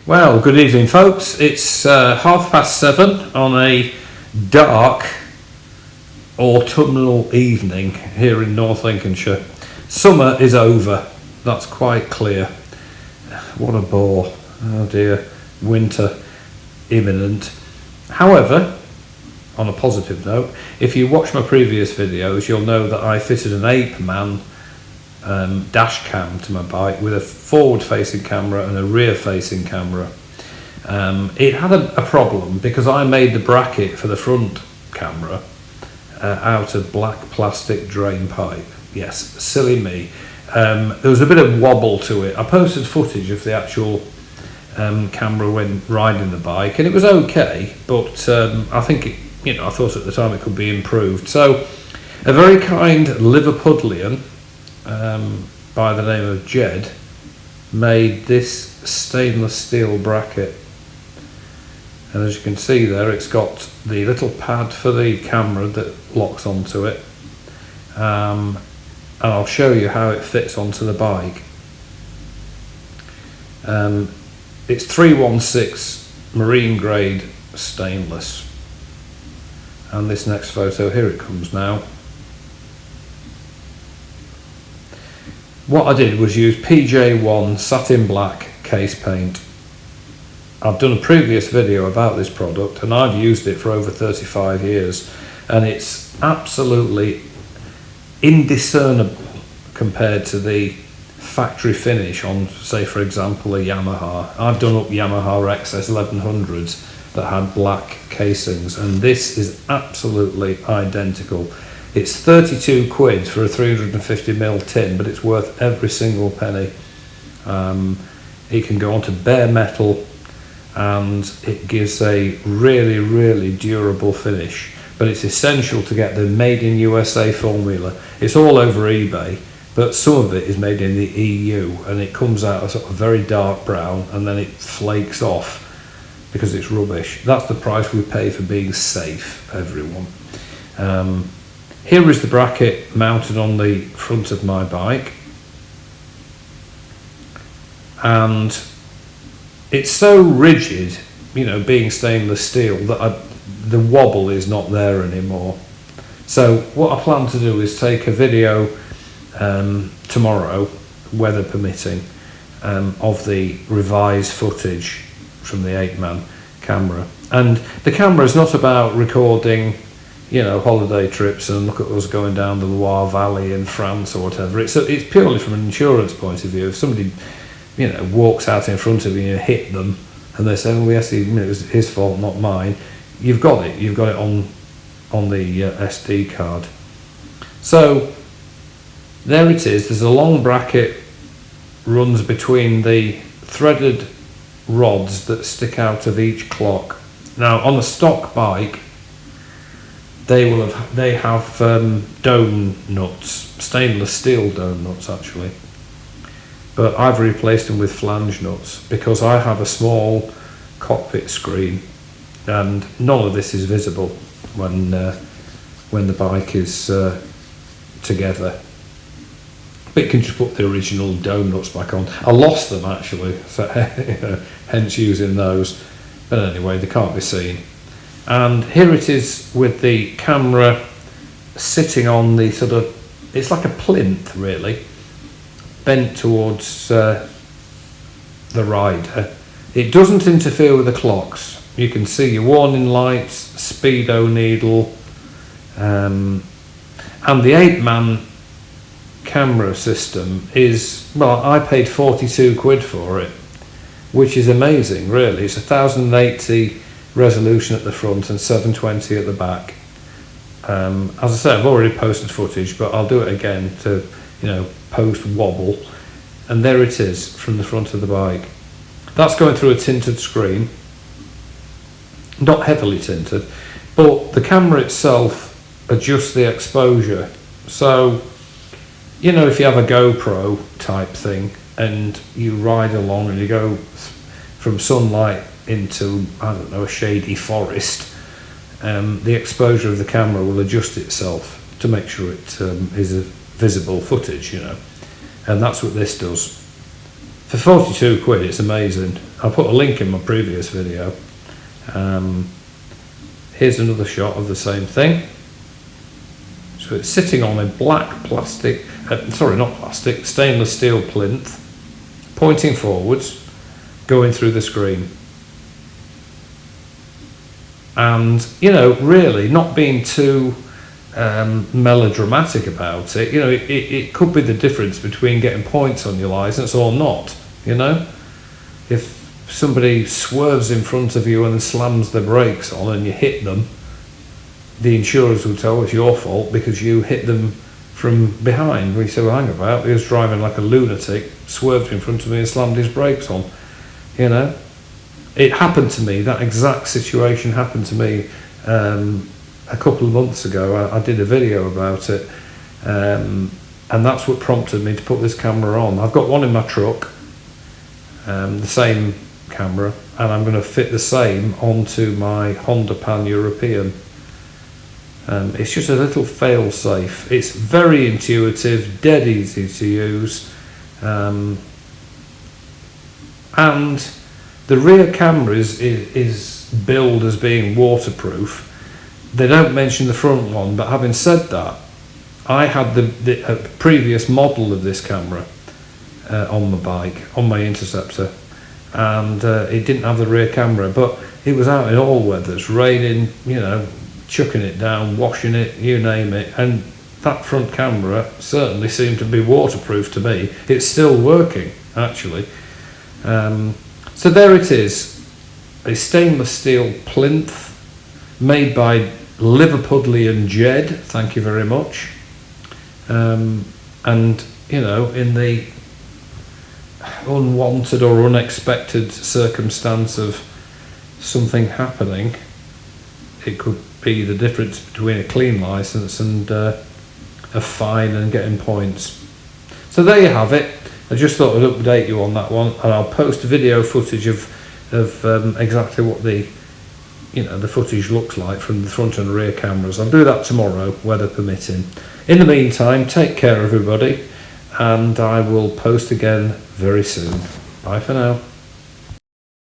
Well, good evening, folks. It's 7:30 on a dark autumnal evening here in North Lincolnshire. Summer is over, that's quite clear. What a bore. Oh dear, winter imminent. However, on a positive note, if you watch my previous videos, you'll know that I fitted an Apeman dash cam to my bike with a forward-facing camera and a rear-facing camera. It had a problem because I made the bracket for the front camera out of black plastic drain pipe. Yes, silly me. There was a bit of wobble to it. I posted footage of the actual camera when riding the bike, and it was okay, but I think I thought at the time it could be improved. So a very kind Liverpudlian by the name of Jed made this stainless steel bracket, and as you can see there, it's got the little pad for the camera that locks onto it, and I'll show you how it fits onto the bike. It's 316 marine grade stainless, and this next photo, here it comes now. What I did was use PJ1 satin black case paint. I've done a previous video about this product and I've used it for over 35 years, and it's absolutely indiscernible compared to the factory finish on, say for example, a Yamaha. I've done up Yamaha XS 1100s that had black casings, and this is absolutely identical. It's 32 quid for a 350ml tin, but it's worth every single penny. It can go onto bare metal and it gives a really, really durable finish, but it's essential to get the made in USA formula. It's all over eBay, but some of it is made in the EU, and it comes out a sort of very dark brown and then it flakes off because it's rubbish. That's the price we pay for being safe, everyone. Here is the bracket mounted on the front of my bike, and it's so rigid, being stainless steel, that the wobble is not there anymore. So what I plan to do is take a video tomorrow, weather permitting, of the revised footage from the Apeman camera. And the camera is not about recording holiday trips and look at us going down the Loire Valley in France or whatever. It's purely from an insurance point of view. If somebody, walks out in front of you and you hit them and they say, "Oh yes, it was his fault, not mine," you've got it. You've got it on the SD card. So there it is. There's a long bracket runs between the threaded rods that stick out of each clock. Now on a stock bike, they have dome nuts, stainless steel dome nuts actually, but I've replaced them with flange nuts because I have a small cockpit screen and none of this is visible when the bike is together. But you can just put the original dome nuts back on. I lost them actually, so hence using those, but anyway, they can't be seen. And here it is with the camera sitting on the it's like a plinth really, bent towards the rider. It doesn't interfere with the clocks. You can see your warning lights, speedo needle, and the Apeman camera system is, well, I paid 42 quid for it, which is amazing really. It's 1080 resolution at the front and 720 at the back. As I said, I've already posted footage, but I'll do it again to post wobble, and there it is from the front of the bike. That's going through a tinted screen, not heavily tinted, but the camera itself adjusts the exposure. So if you have a GoPro type thing and you ride along and you go from sunlight into, I don't know, a shady forest, the exposure of the camera will adjust itself to make sure it is a visible footage, and that's what this does. For 42 quid, it's amazing. I'll put a link in my previous video. Here's another shot of the same thing. So it's sitting on a black plastic, sorry, not plastic, stainless steel plinth, pointing forwards, going through the screen. And, you know, really not being too melodramatic about it, you know, it could be the difference between getting points on your license or not, you know. If somebody swerves in front of you and slams the brakes on and you hit them, the insurers will tell it's your fault because you hit them from behind. We say, well, hang about, he was driving like a lunatic, swerved in front of me and slammed his brakes on, you know. It happened to me, that exact situation happened to me a couple of months ago. I did a video about it, and that's what prompted me to put this camera on. I've got one in my truck, the same camera, and I'm going to fit the same onto my Honda Pan European. It's just a little fail safe. It's very intuitive, dead easy to use, and the rear camera is billed as being waterproof. They don't mention the front one, but having said that, I had the previous model of this camera on my bike, on my Interceptor, and it didn't have the rear camera, but it was out in all weathers, raining, you know, chucking it down, washing it, you name it, and that front camera certainly seemed to be waterproof to me. It's still working, actually. So there it is, a stainless steel plinth made by Liverpudlian Jed, thank you very much. And, you know, in the unwanted or unexpected circumstance of something happening, it could be the difference between a clean license and a fine and getting points. So there you have it. I just thought I'd update you on that one, and I'll post video footage of exactly what the footage looks like from the front and rear cameras. I'll do that tomorrow, weather permitting. In the meantime, take care everybody, and I will post again very soon. Bye for now.